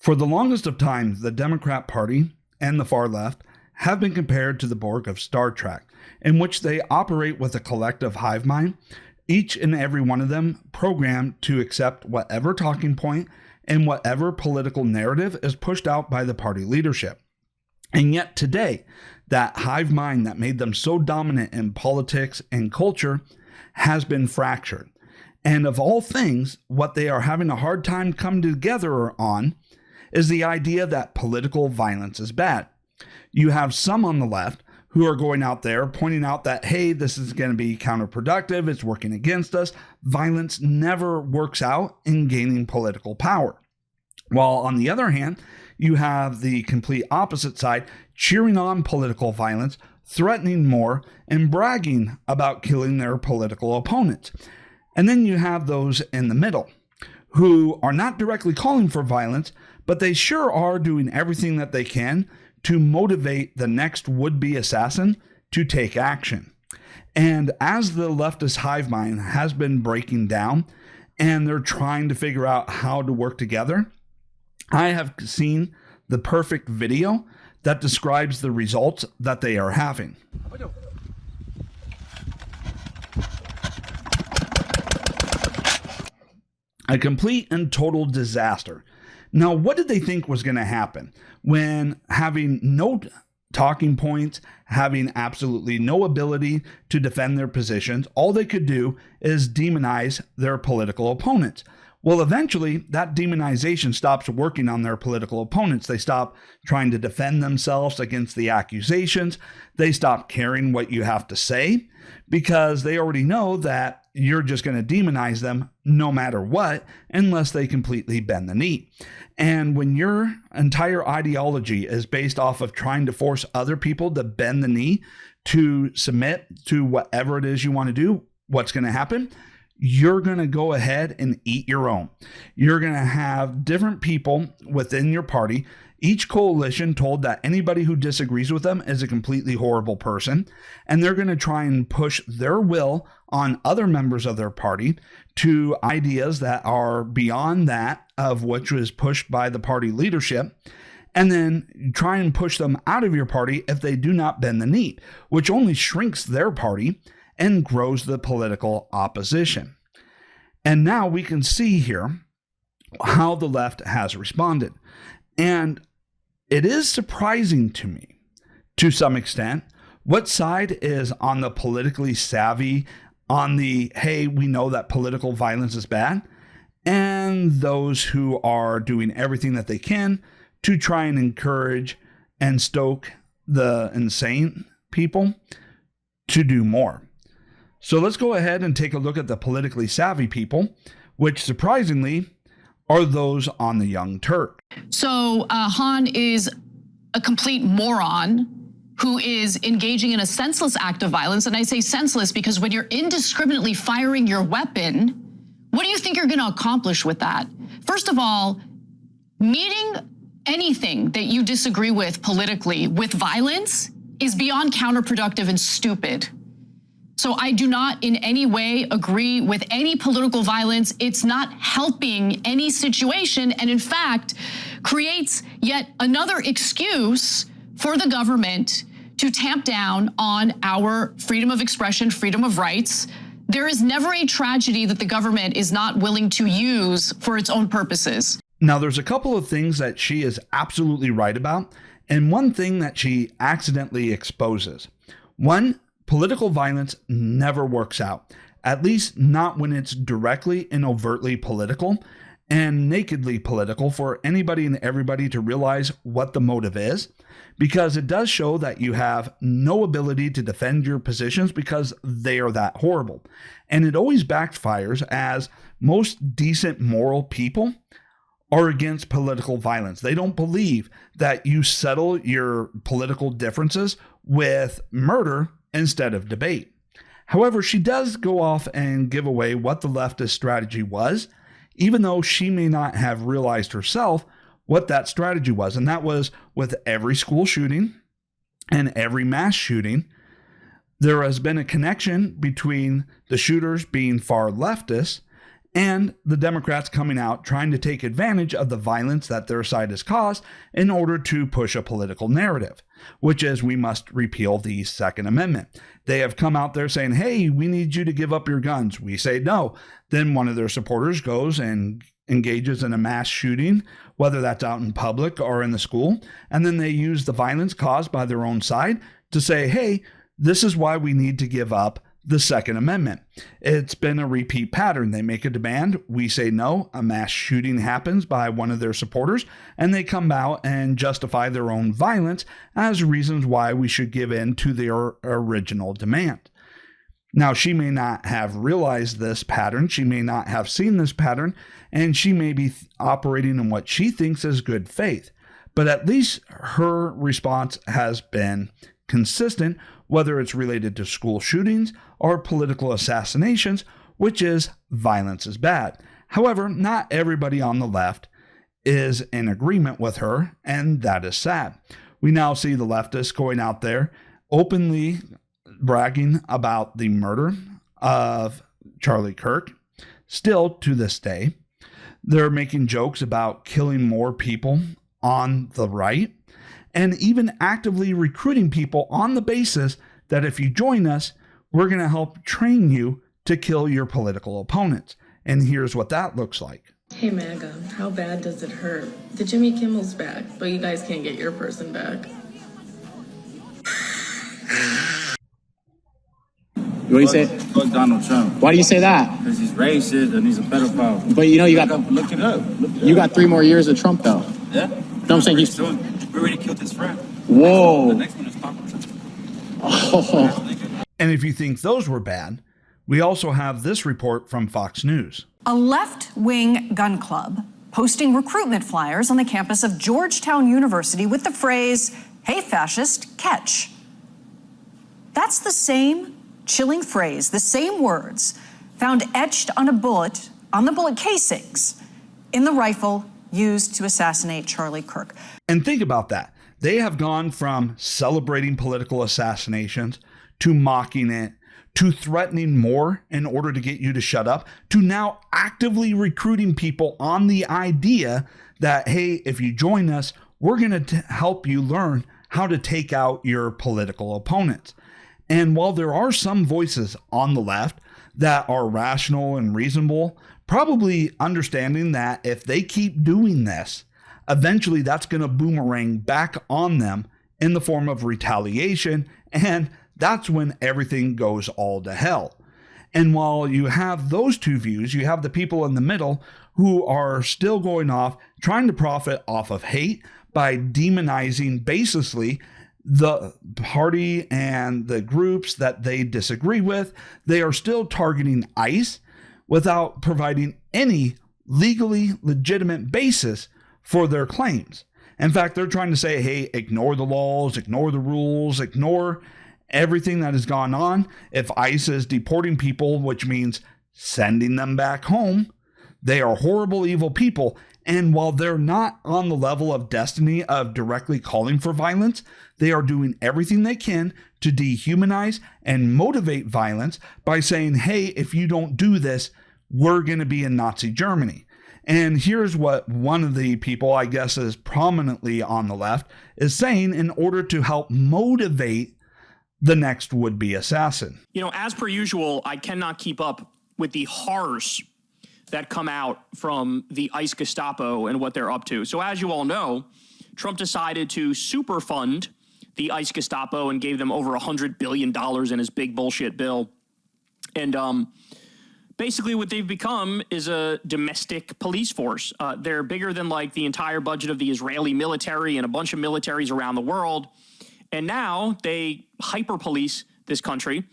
For the longest of time, the Democrat Party and the far left have been compared to the Borg of Star Trek, in which they operate with a collective hive mind, each and every one of them programmed to accept whatever talking point and whatever political narrative is pushed out by the party leadership. And yet today, that hive mind that made them so dominant in politics and culture has been fractured. And of all things, what they are having a hard time coming together on is the idea that political violence is bad. You have some on the left who are going out there pointing out that, hey, this is going to be counterproductive, it's working against us. Violence never works out in gaining political power. While on the other hand, you have the complete opposite side cheering on political violence, threatening more, and bragging about killing their political opponents. And then you have those in the middle who are not directly calling for violence, but they sure are doing everything that they can to motivate the next would-be assassin to take action. And as the leftist hive mind has been breaking down and they're trying to figure out how to work together, I have seen the perfect video that describes the results that they are having. A complete and total disaster. Now, what did they think was going to happen when having no talking points, having absolutely no ability to defend their positions, all they could do is demonize their political opponents? Well, eventually, that demonization stops working on their political opponents. They stop trying to defend themselves against the accusations. They stop caring what you have to say because they already know that you're just going to demonize them no matter what, unless they completely bend the knee. And when your entire ideology is based off of trying to force other people to bend the knee to submit to whatever it is you want to do, what's going to happen? You're going to go ahead and eat your own. You're going to have different people within your party, each coalition told that anybody who disagrees with them is a completely horrible person, and they're going to try and push their will on other members of their party to ideas that are beyond that of which was pushed by the party leadership, and then try and push them out of your party if they do not bend the knee, which only shrinks their party and grows the political opposition. And now we can see here how the left has responded. And it is surprising to me, to some extent, what side is on the politically savvy, on the, hey, we know that political violence is bad, and those who are doing everything that they can to try and encourage and stoke the insane people to do more. So let's go ahead and take a look at the politically savvy people, which surprisingly are those on the Young Turk. So Han is a complete moron who is engaging in a senseless act of violence. And I say senseless because when you're indiscriminately firing your weapon, what do you think you're going to accomplish with that? First of all, meeting anything that you disagree with politically with violence is beyond counterproductive and stupid. So I do not in any way agree with any political violence. It's not helping any situation, and in fact, creates yet another excuse for the government to tamp down on our freedom of expression, freedom of rights. There is never a tragedy that the government is not willing to use for its own purposes. Now, there's a couple of things that she is absolutely right about, and one thing that she accidentally exposes. One, political violence never works out, at least not when it's directly and overtly political and nakedly political for anybody and everybody to realize what the motive is, because it does show that you have no ability to defend your positions because they are that horrible. And it always backfires, as most decent moral people are against political violence. They don't believe that you settle your political differences with murder instead of debate. However, she does go off and give away what the leftist strategy was, even though she may not have realized herself what that strategy was. And that was with every school shooting and every mass shooting, there has been a connection between the shooters being far leftists and the Democrats coming out trying to take advantage of the violence that their side has caused in order to push a political narrative, which is we must repeal the Second Amendment. They have come out there saying, hey, we need you to give up your guns. We say no. Then one of their supporters goes and engages in a mass shooting, whether that's out in public or in the school, and then they use the violence caused by their own side to say, hey, this is why we need to give up the Second Amendment. It's been a repeat pattern. They make a demand, we say no, a mass shooting happens by one of their supporters, and they come out and justify their own violence as reasons why we should give in to their original demand. Now, she may not have realized this pattern, she may not have seen this pattern, and she may be operating in what she thinks is good faith. But at least her response has been consistent, whether it's related to school shootings or political assassinations, which is violence is bad. However, not everybody on the left is in agreement with her, and that is sad. We now see the leftists going out there openly bragging about the murder of Charlie Kirk. Still to this day, they're making jokes about killing more people on the right, and even actively recruiting people on the basis that if you join us, we're going to help train you to kill your political opponents. And here's what that looks like. Hey MAGA, how bad does it hurt? The Jimmy Kimmel's back, but you guys can't get your person back. What do you say? Fuck Donald Trump. Why do you say that? Because he's racist and he's a pedophile. But you know you got Look it up. you got 3 more years of Trump though. Yeah. No, I'm saying he's. We already killed his friend. Whoa. The next one is talking to him. Oh. And if you think those were bad, we also have this report from Fox News. A left-wing gun club posting recruitment flyers on the campus of Georgetown University with the phrase, "Hey fascist, catch." That's the same chilling phrase, the same words found etched on the bullet casings in the rifle used to assassinate Charlie Kirk. And think about that. They have gone from celebrating political assassinations to mocking it, to threatening more in order to get you to shut up, to now actively recruiting people on the idea that, hey, if you join us, we're going to help you learn how to take out your political opponents. And while there are some voices on the left that are rational and reasonable, probably understanding that if they keep doing this, eventually that's going to boomerang back on them in the form of retaliation, and that's when everything goes all to hell. And while you have those two views, you have the people in the middle who are still going off trying to profit off of hate by demonizing baselessly the party and the groups that they disagree with. They are still targeting ICE without providing any legally legitimate basis for their claims. In fact, they're trying to say, hey, ignore the laws, ignore the rules, ignore everything that has gone on. If ICE is deporting people, which means sending them back home, they are horrible, evil people. And while they're not on the level of destiny of directly calling for violence, they are doing everything they can to dehumanize and motivate violence by saying, hey, if you don't do this, we're going to be in Nazi Germany. And here's what one of the people, I guess, is prominently on the left, is saying in order to help motivate the next would-be assassin. You know, as per usual, I cannot keep up with the horrors that come out from the ICE Gestapo and what they're up to. So as you all know, Trump decided to superfund the ICE Gestapo and gave them over $100 billion in his big bullshit bill. And basically what they've become is a domestic police force. They're bigger than like the entire budget of the Israeli military and a bunch of militaries around the world. And now they hyper police this country.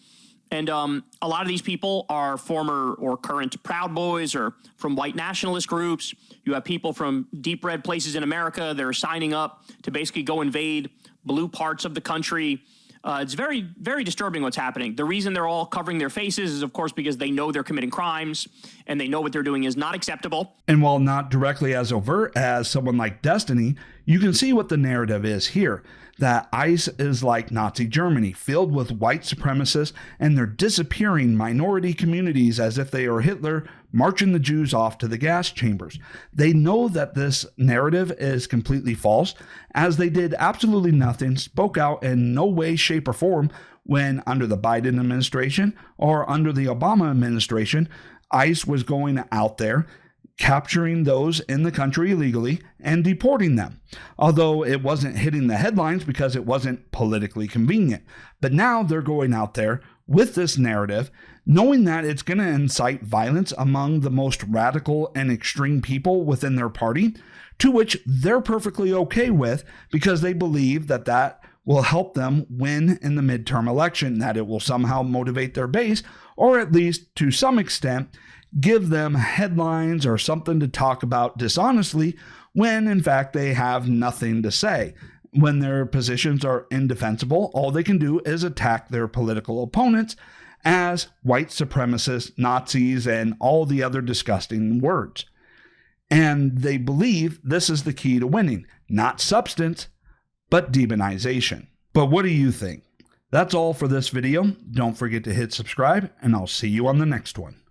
And a lot of these people are former or current Proud Boys or from white nationalist groups. You have people from deep red places in America that are signing up to basically go invade blue parts of the country. It's very, very disturbing what's happening. The reason they're all covering their faces is, of course, because they know they're committing crimes and they know what they're doing is not acceptable. And while not directly as overt as someone like Destiny, you can see what the narrative is here. That ICE is like Nazi Germany, filled with white supremacists, and they're disappearing minority communities as if they are Hitler marching the Jews off to the gas chambers. They know that this narrative is completely false, as they did absolutely nothing, spoke out in no way, shape, or form when under the Biden administration or under the Obama administration, ICE was going out there, capturing those in the country illegally and deporting them, although it wasn't hitting the headlines because it wasn't politically convenient. But now they're going out there with this narrative, knowing that it's going to incite violence among the most radical and extreme people within their party, to which they're perfectly okay with because they believe that that will help them win in the midterm election, that it will somehow motivate their base, or at least to some extent give them headlines or something to talk about dishonestly when in fact they have nothing to say. When their positions are indefensible, all they can do is attack their political opponents as white supremacists, Nazis, and all the other disgusting words. And they believe this is the key to winning, not substance, but demonization. But what do you think? That's all for this video. Don't forget to hit subscribe, and I'll see you on the next one.